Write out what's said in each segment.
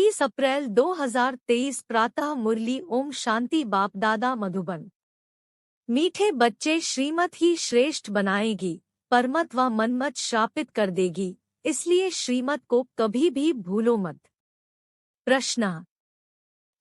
29 अप्रैल 2023 प्रातः मुरली। ओम शांति। बाप दादा मधुबन। मीठे बच्चे श्रीमत ही श्रेष्ठ बनाएगी, परमत व मनमत श्रापित कर देगी, इसलिए श्रीमत को कभी भी भूलो मत। प्रश्न: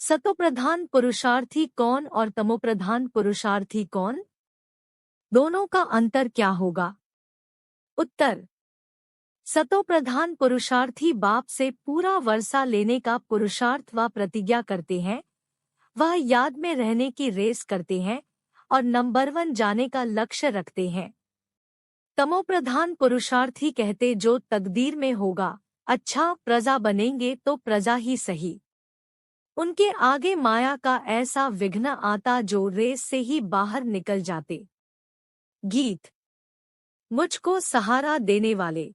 सतोप्रधान पुरुषार्थी कौन और तमोप्रधान पुरुषार्थी कौन? दोनों का अंतर क्या होगा? उत्तर: सतोप्रधान पुरुषार्थी बाप से पूरा वर्षा लेने का पुरुषार्थ व प्रतिज्ञा करते हैं, वह याद में रहने की रेस करते हैं और नंबर 1 जाने का लक्ष्य रखते हैं। तमोप्रधान पुरुषार्थी कहते जो तकदीर में होगा, अच्छा प्रजा बनेंगे तो प्रजा ही सही। उनके आगे माया का ऐसा विघ्न आता जो रेस से ही बाहर निकल जाते। गीत। मुझको सहारा देने वाले।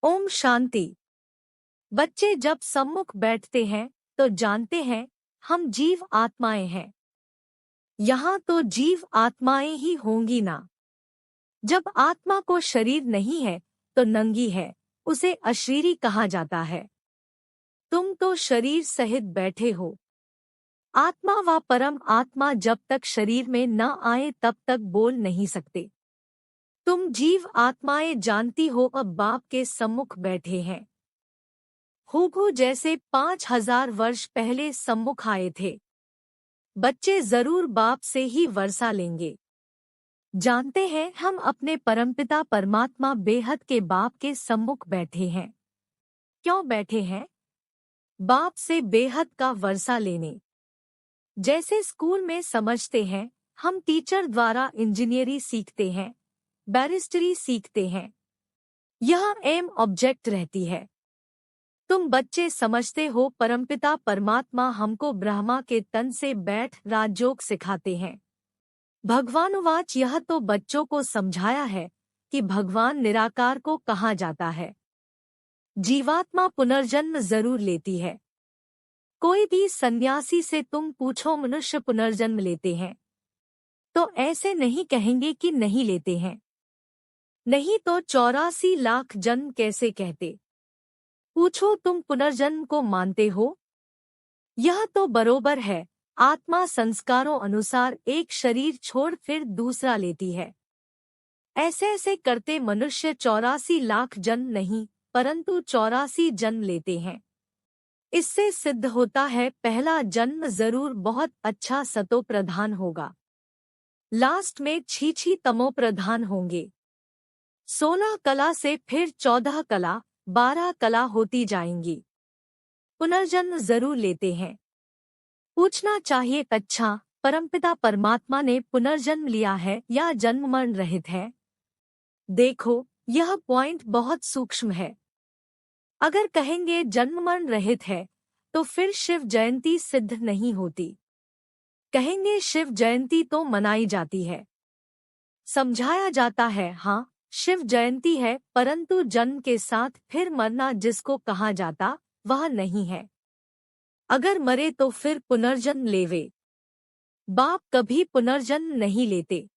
ओम शांति। बच्चे जब सम्मुख बैठते हैं तो जानते हैं हम जीव आत्माएं हैं। यहाँ तो जीव आत्माएं ही होंगी ना। जब आत्मा को शरीर नहीं है तो नंगी है, उसे अशरीरी कहा जाता है। तुम तो शरीर सहित बैठे हो। आत्मा व परम आत्मा जब तक शरीर में न आए तब तक बोल नहीं सकते। तुम जीव आत्माएं जानती हो अब बाप के सम्मुख बैठे हैं। हूबहू जैसे 5000 वर्ष पहले सम्मुख आए थे। बच्चे जरूर बाप से ही वर्षा लेंगे। जानते हैं हम अपने परमपिता परमात्मा बेहद के बाप के सम्मुख बैठे हैं। क्यों बैठे हैं? बाप से बेहद का वर्षा लेने। जैसे स्कूल में समझते हैं हम टीचर द्वारा इंजीनियरिंग सीखते हैं, बैरिस्टरी सीखते हैं। यह एम ऑब्जेक्ट रहती है। तुम बच्चे समझते हो परमपिता परमात्मा हमको ब्रह्मा के तन से बैठ राजयोग सिखाते हैं। भगवानुवाच यह तो बच्चों को समझाया है कि भगवान निराकार को कहा जाता है। जीवात्मा पुनर्जन्म जरूर लेती है। कोई भी सन्यासी से तुम पूछो मनुष्य पुनर्जन्म लेते हैं तो ऐसे नहीं कहेंगे कि नहीं लेते हैं। नहीं तो 84 लाख जन्म कैसे कहते? पूछो तुम पुनर्जन्म को मानते हो? यह तो बरोबर है। आत्मा संस्कारों अनुसार एक शरीर छोड़ फिर दूसरा लेती है। ऐसे ऐसे करते मनुष्य 84 लाख जन्म नहीं परंतु 84 जन्म लेते हैं। इससे सिद्ध होता है पहला जन्म जरूर बहुत अच्छा सतो प्रधान होगा, लास्ट में छी तमो प्रधान होंगे। 16 कला से फिर 14 कला, 12 कला होती जाएंगी। पुनर्जन्म जरूर लेते हैं। पूछना चाहिए अच्छा परमपिता परमात्मा ने पुनर्जन्म लिया है या जन्म मरण रहित है? देखो यह पॉइंट बहुत सूक्ष्म है। अगर कहेंगे जन्म मरण रहित है तो फिर शिव जयंती सिद्ध नहीं होती। कहेंगे शिव जयंती तो मनाई जाती है, समझाया जाता है, हाँ शिव जयंती है परंतु जन्म के साथ फिर मरना जिसको कहा जाता वह नहीं है। अगर मरे तो फिर पुनर्जन्म लेवे। बाप कभी पुनर्जन्म नहीं लेते।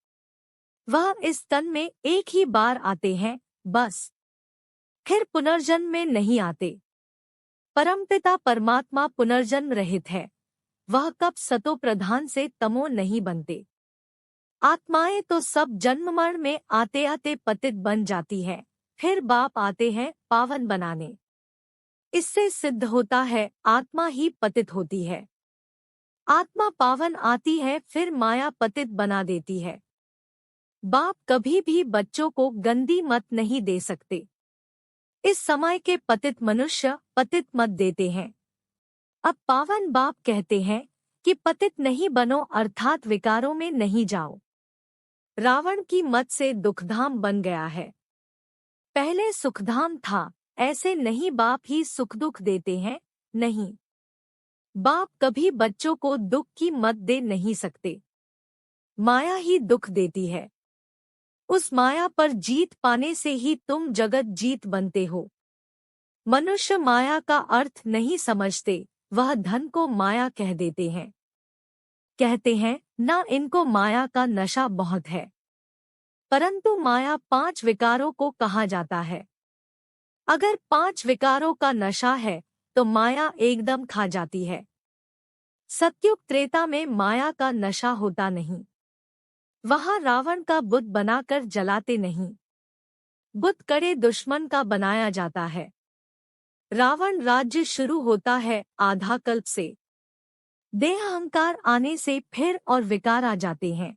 वह इस तन में एक ही बार आते हैं बस, फिर पुनर्जन्म में नहीं आते। परमपिता परमात्मा पुनर्जन्म रहित है। वह कब सतो प्रधान से तमो नहीं बनते। आत्माएं तो सब जन्म मरण में आते आते पतित बन जाती है, फिर बाप आते हैं पावन बनाने। इससे सिद्ध होता है आत्मा ही पतित होती है। आत्मा पावन आती है फिर माया पतित बना देती है। बाप कभी भी बच्चों को गंदी मत नहीं दे सकते। इस समय के पतित मनुष्य पतित मत देते हैं। अब पावन बाप कहते हैं कि पतित नहीं बनो अर्थात विकारों में नहीं जाओ। रावण की मत से दुखधाम बन गया है। पहले सुखधाम था, ऐसे नहीं बाप ही सुख दुख देते हैं, नहीं। बाप कभी बच्चों को दुख की मत दे नहीं सकते। माया ही दुख देती है। उस माया पर जीत पाने से ही तुम जगत जीत बनते हो। मनुष्य माया का अर्थ नहीं समझते, वह धन को माया कह देते हैं। कहते हैं ना इनको माया का नशा बहुत है, परंतु माया 5 विकारों को कहा जाता है। अगर 5 विकारों का नशा है तो माया एकदम खा जाती है। सतयुग त्रेता में माया का नशा होता नहीं। वहां रावण का बुत बनाकर जलाते नहीं, बुत कड़े दुश्मन का बनाया जाता है। रावण राज्य शुरू होता है आधा कल्प से। देह अहंकार आने से फिर और विकार आ जाते हैं।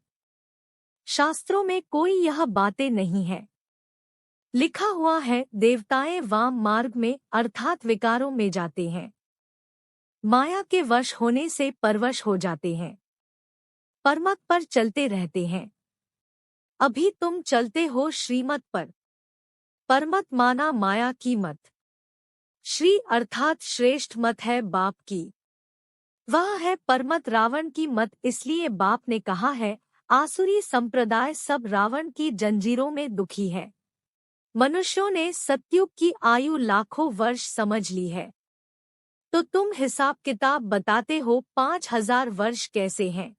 शास्त्रों में कोई यह बातें नहीं है। लिखा हुआ है देवताएं वाम मार्ग में अर्थात विकारों में जाते हैं। माया के वश होने से परवश हो जाते हैं, परमत पर चलते रहते हैं। अभी तुम चलते हो श्रीमत पर। परमत माना माया की मत। श्री अर्थात श्रेष्ठ मत है बाप की। वह है परमत रावण की मत। इसलिए बाप ने कहा है आसुरी संप्रदाय सब रावण की जंजीरों में दुखी है। मनुष्यों ने सतयुग की आयु लाखों वर्ष समझ ली है, तो तुम हिसाब किताब बताते हो 5000 वर्ष कैसे हैं।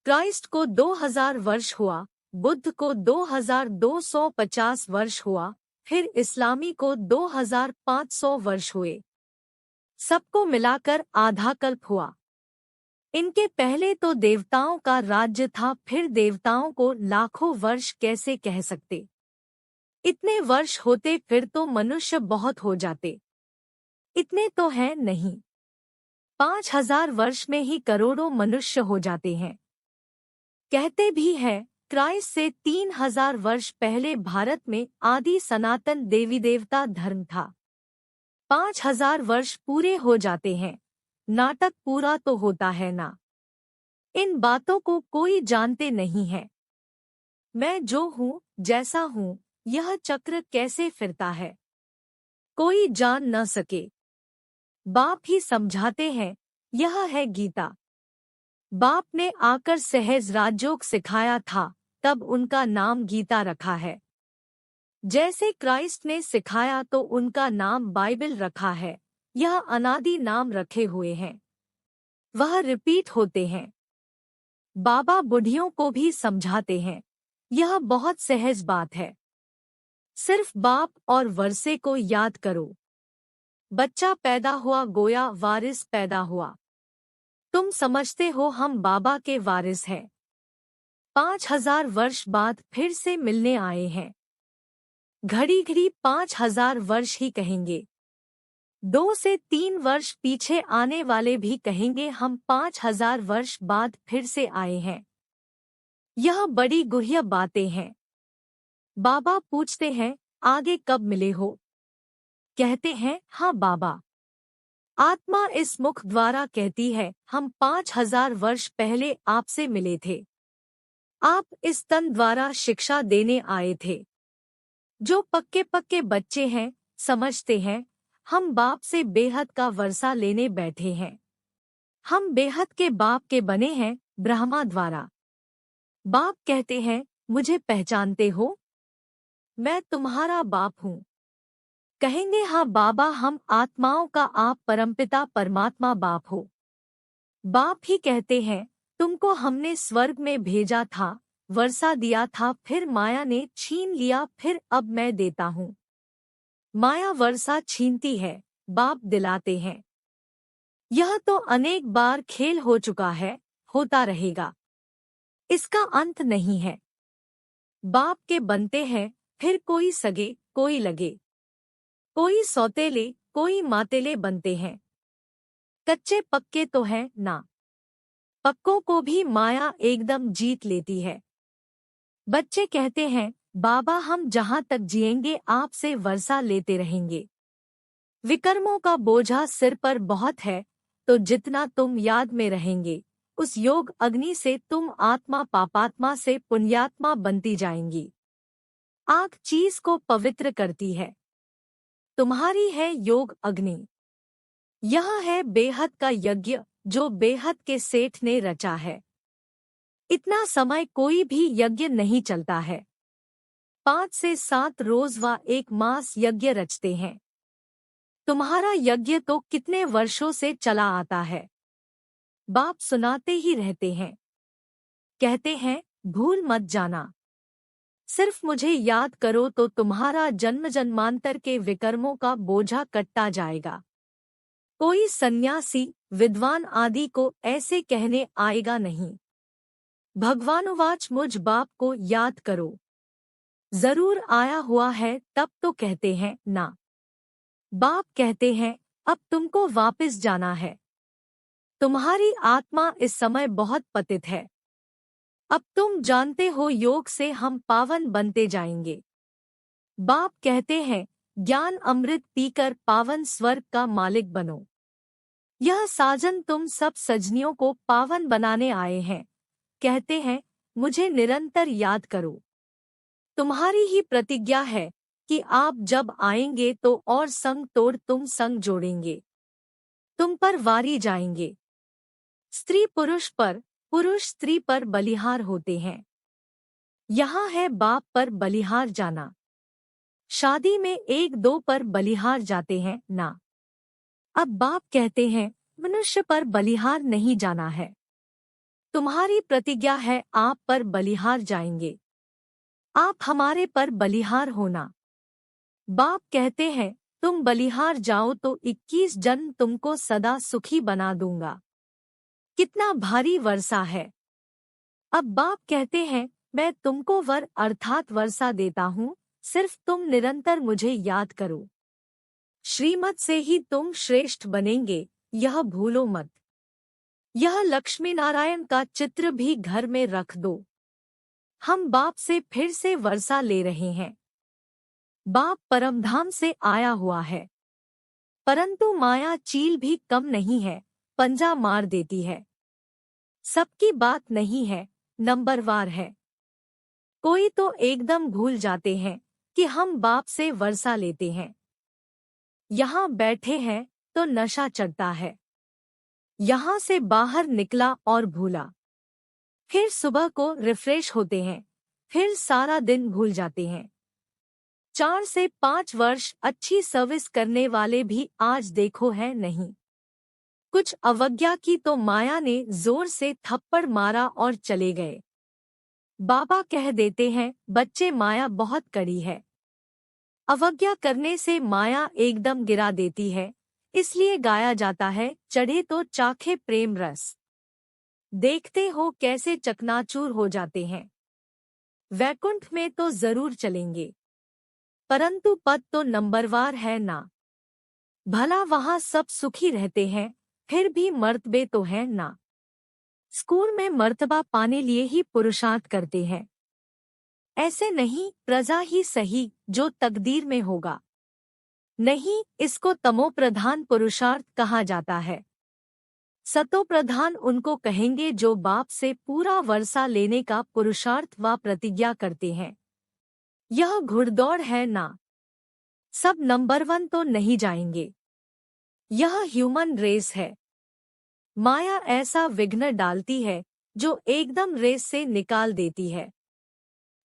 क्राइस्ट को 2000 वर्ष हुआ, बुद्ध को 2250 वर्ष हुआ, फिर इस्लामी को 2500 वर्ष हुए। सबको मिलाकर आधा कल्प हुआ। इनके पहले तो देवताओं का राज्य था, फिर देवताओं को लाखों वर्ष कैसे कह सकते। इतने वर्ष होते फिर तो मनुष्य बहुत हो जाते। इतने तो हैं नहीं। 5000 वर्ष में ही करोड़ों मनुष्य हो जाते हैं। कहते भी हैं क्राइस्ट से 3000 वर्ष पहले भारत में आदि सनातन देवी देवता धर्म था। 5000 वर्ष पूरे हो जाते हैं, नाटक पूरा तो होता है ना। इन बातों को कोई जानते नहीं है। मैं जो हूँ जैसा हूँ, यह चक्र कैसे फिरता है कोई जान न सके। बाप ही समझाते हैं, यह है गीता। बाप ने आकर सहज राजयोग सिखाया था, तब उनका नाम गीता रखा है। जैसे क्राइस्ट ने सिखाया तो उनका नाम बाइबल रखा है। यह अनादि नाम रखे हुए हैं, वह रिपीट होते हैं। बाबा बुढ़ियों को भी समझाते हैं, यह बहुत सहज बात है। सिर्फ बाप और वर्षे को याद करो। बच्चा पैदा हुआ गोया वारिस पैदा हुआ। तुम समझते हो हम बाबा के वारिस हैं। 5000 वर्ष बाद फिर से मिलने आए हैं। घड़ी घड़ी 5000 वर्ष ही कहेंगे। 2 से 3 वर्ष पीछे आने वाले भी कहेंगे हम 5000 वर्ष बाद फिर से आए हैं। यह बड़ी गुह्य बातें हैं। बाबा पूछते हैं आगे कब मिले हो। कहते हैं हाँ बाबा। आत्मा इस मुख द्वारा कहती है हम 5000 वर्ष पहले आपसे मिले थे। आप इस तन द्वारा शिक्षा देने आए थे। जो पक्के पक्के बच्चे हैं समझते हैं हम बाप से बेहद का वर्षा लेने बैठे हैं। हम बेहद के बाप के बने हैं ब्रह्मा द्वारा। बाप कहते हैं मुझे पहचानते हो, मैं तुम्हारा बाप हूँ। कहेंगे हाँ बाबा हम आत्माओं का आप परमपिता परमात्मा बाप हो। बाप ही कहते हैं तुमको हमने स्वर्ग में भेजा था, वर्षा दिया था, फिर माया ने छीन लिया, फिर अब मैं देता हूँ। माया वर्षा छीनती है, बाप दिलाते हैं। यह तो अनेक बार खेल हो चुका है, होता रहेगा। इसका अंत नहीं है। बाप के बनते हैं, फिर कोई सगे कोई लगे, कोई सौतेले कोई मातेले बनते हैं। कच्चे पक्के तो हैं ना। पक्कों को भी माया एकदम जीत लेती है। बच्चे कहते हैं बाबा हम जहाँ तक जिएंगे आपसे वर्षा लेते रहेंगे। विकर्मों का बोझा सिर पर बहुत है, तो जितना तुम याद में रहेंगे उस योग अग्नि से तुम आत्मा पापात्मा से पुण्यात्मा बनती जाएंगी। आग चीज को पवित्र करती है। तुम्हारी है योग अग्नि। यह है बेहद का यज्ञ जो बेहद के सेठ ने रचा है। इतना समय कोई भी यज्ञ नहीं चलता है। 5 से 7 रोज व 1 मास यज्ञ रचते हैं। तुम्हारा यज्ञ तो कितने वर्षों से चला आता है। बाप सुनाते ही रहते हैं। कहते हैं भूल मत जाना। सिर्फ मुझे याद करो तो तुम्हारा जन्म जन्मांतर के विकर्मों का बोझा कटता जाएगा। कोई सन्यासी, विद्वान आदि को ऐसे कहने आएगा नहीं। भगवानुवाच मुझ बाप को याद करो। जरूर आया हुआ है तब तो कहते हैं ना। बाप कहते हैं अब तुमको वापस जाना है। तुम्हारी आत्मा इस समय बहुत पतित है। अब तुम जानते हो योग से हम पावन बनते जाएंगे। बाप कहते हैं ज्ञान अमृत पीकर पावन स्वर्ग का मालिक बनो। यह साजन तुम सब सजनियों को पावन बनाने आए हैं। कहते हैं मुझे निरंतर याद करो। तुम्हारी ही प्रतिज्ञा है कि आप जब आएंगे तो और संग तोड़ तुम संग जोड़ेंगे। तुम पर वारी जाएंगे। स्त्री पुरुष पर, पुरुष स्त्री पर बलिहार होते हैं। यहाँ है बाप पर बलिहार जाना। शादी में एक दो पर बलिहार जाते हैं ना। अब बाप कहते हैं मनुष्य पर बलिहार नहीं जाना है। तुम्हारी प्रतिज्ञा है आप पर बलिहार जाएंगे। आप हमारे पर बलिहार होना। बाप कहते हैं तुम बलिहार जाओ तो 21 जन्म तुमको सदा सुखी बना दूंगा। कितना भारी वर्षा है। अब बाप कहते हैं मैं तुमको वर अर्थात वर्षा देता हूँ, सिर्फ तुम निरंतर मुझे याद करो। श्रीमत से ही तुम श्रेष्ठ बनेंगे, यह भूलो मत। यह लक्ष्मी नारायण का चित्र भी घर में रख दो। हम बाप से फिर से वर्षा ले रहे हैं। बाप परमधाम से आया हुआ है, परंतु माया चील भी कम नहीं है, पंजा मार देती है। सबकी बात नहीं है, नंबरवार है। कोई तो एकदम भूल जाते हैं कि हम बाप से वर्षा लेते हैं। यहाँ बैठे हैं तो नशा चढ़ता है। यहाँ से बाहर निकला और भूला। फिर सुबह को रिफ्रेश होते हैं, फिर सारा दिन भूल जाते हैं। 4 से 5 वर्ष अच्छी सर्विस करने वाले भी आज देखो है नहीं। कुछ अवज्ञा की तो माया ने जोर से थप्पड़ मारा और चले गए। बाबा कह देते हैं बच्चे माया बहुत कड़ी है। अवज्ञा करने से माया एकदम गिरा देती है, इसलिए गाया जाता है चढ़े तो चाखे प्रेम रस। देखते हो कैसे चकनाचूर हो जाते हैं। वैकुंठ में तो जरूर चलेंगे, परंतु पद तो नंबरवार है ना। भला वहाँ सब सुखी रहते हैं, फिर भी मर्तबे तो है ना। स्कूल में मर्तबा पाने लिए ही पुरुषार्थ करते हैं। ऐसे नहीं, प्रजा ही सही जो तकदीर में होगा। नहीं, इसको तमो प्रधान पुरुषार्थ कहा जाता है। सतो प्रधान उनको कहेंगे जो बाप से पूरा वर्षा लेने का पुरुषार्थ व प्रतिज्ञा करते हैं। यह घुड़दौड़ है ना। सब नंबर 1 तो नहीं जाएंगे। यह ह्यूमन रेस है। माया ऐसा विघ्न डालती है जो एकदम रेस से निकाल देती है।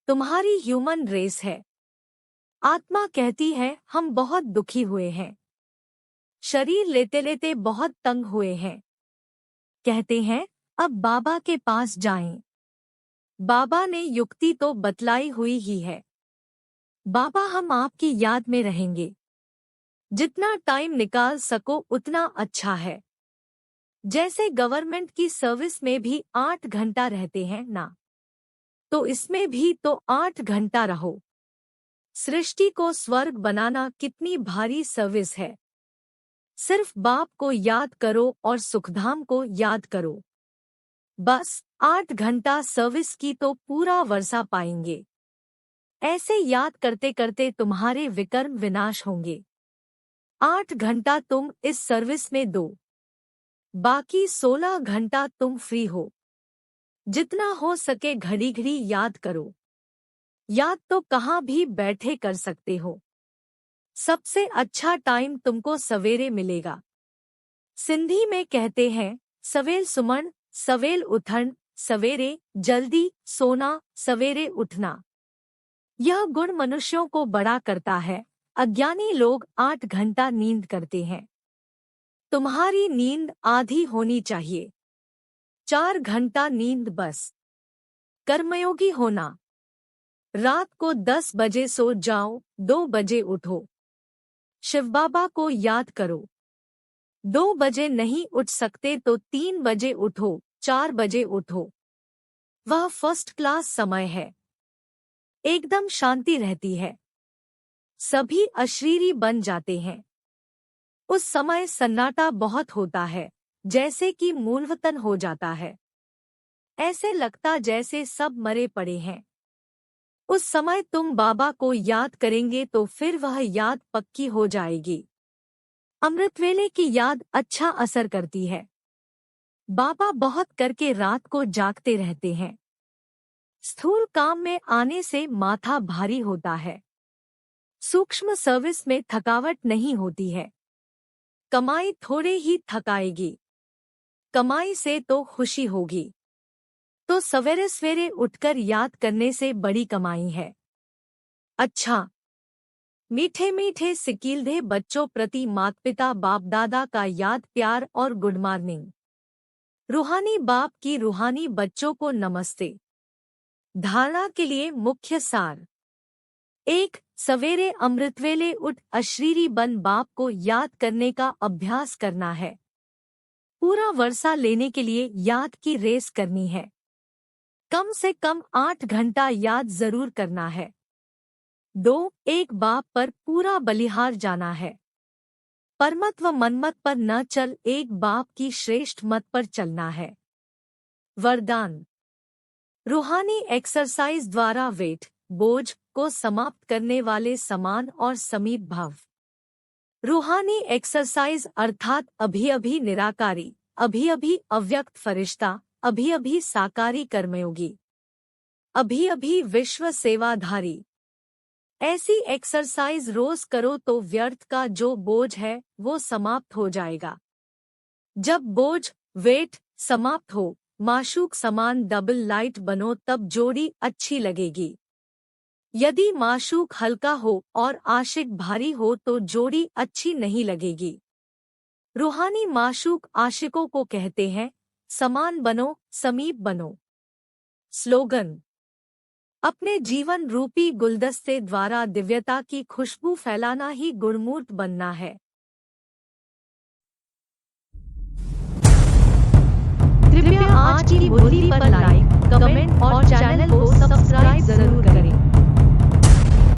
तुम्हारी ह्यूमन रेस है। आत्मा कहती है हम बहुत दुखी हुए हैं। शरीर लेते लेते बहुत तंग हुए हैं। कहते हैं अब बाबा के पास जाएं। बाबा ने युक्ति तो बतलाई हुई ही है। बाबा हम आपकी याद में रहेंगे। जितना टाइम निकाल सको उतना अच्छा है। जैसे गवर्नमेंट की सर्विस में भी 8 घंटा रहते हैं ना, तो इसमें भी तो 8 घंटा रहो। सृष्टि को स्वर्ग बनाना कितनी भारी सर्विस है। सिर्फ बाप को याद करो और सुखधाम को याद करो। बस 8 घंटा सर्विस की तो पूरा वर्षा पाएंगे। ऐसे याद करते करते तुम्हारे विकर्म विनाश होंगे। 8 घंटा तुम इस सर्विस में दो, बाकी 16 घंटा तुम फ्री हो। जितना हो सके घड़ी घड़ी याद करो। याद तो कहाँ भी बैठे कर सकते हो। सबसे अच्छा टाइम तुमको सवेरे मिलेगा। सिंधी में कहते हैं सवेल सुमन, सवेल उठन, सवेरे जल्दी सोना, सवेरे उठना। यह गुण मनुष्यों को बड़ा करता है। अज्ञानी लोग 8 घंटा नींद करते हैं। तुम्हारी नींद आधी होनी चाहिए। 4 घंटा नींद बस। कर्मयोगी होना। रात को 10 बजे सो जाओ, 2 बजे उठो। शिव बाबा को याद करो। 2 बजे नहीं उठ सकते तो 3 बजे उठो, 4 बजे उठो। वह फर्स्ट क्लास समय है। एकदम शांति रहती है। सभी अशरीरी बन जाते हैं। उस समय सन्नाटा बहुत होता है, जैसे कि मूलवतन हो जाता है। ऐसे लगता जैसे सब मरे पड़े हैं। उस समय तुम बाबा को याद करेंगे तो फिर वह याद पक्की हो जाएगी। अमृतवेले की याद अच्छा असर करती है। बाबा बहुत करके रात को जागते रहते हैं। स्थूल काम में आने से माथा भारी होता है। सूक्ष्म सर्विस में थकावट नहीं होती है। कमाई थोड़े ही थकाएगी। कमाई से तो खुशी होगी। तो सवेरे सवेरे उठकर याद करने से बड़ी कमाई है। अच्छा, मीठे मीठे सिकीलधे बच्चों प्रति माता पिता बाप दादा का याद प्यार और गुड मॉर्निंग। रूहानी बाप की रूहानी बच्चों को नमस्ते। धारणा के लिए मुख्य सार। 1. सवेरे अमृतवेले उठ अशरीरी बन बाप को याद करने का अभ्यास करना है। पूरा वर्षा लेने के लिए याद की रेस करनी है। कम से कम 8 घंटा याद जरूर करना है। 2. एक बाप पर पूरा बलिहार जाना है। परमत व मनमत पर न चल, एक बाप की श्रेष्ठ मत पर चलना है। वरदान। रूहानी एक्सरसाइज द्वारा वेट बोझ को समाप्त करने वाले समान और समीप भाव। रूहानी एक्सरसाइज अर्थात अभी अभी निराकारी, अभी अभी अव्यक्त फरिश्ता, अभी अभी साकारी कर्मयोगी, अभी अभी विश्व सेवाधारी। ऐसी एक्सरसाइज रोज करो तो व्यर्थ का जो बोझ है वो समाप्त हो जाएगा। जब बोझ वेट समाप्त हो, माशूक समान डबल लाइट बनो, तब जोड़ी अच्छी लगेगी। यदि माशूक हल्का हो और आशिक भारी हो तो जोड़ी अच्छी नहीं लगेगी। रूहानी माशूक आशिकों को कहते हैं, समान बनो, समीप बनो। स्लोगन। अपने जीवन रूपी गुलदस्ते द्वारा दिव्यता की खुशबू फैलाना ही गुणमूर्त बनना है। कृपया आज की मुरली पर लाइक, कमेंट और चैनल को सब्सक्राइब जरूर करें।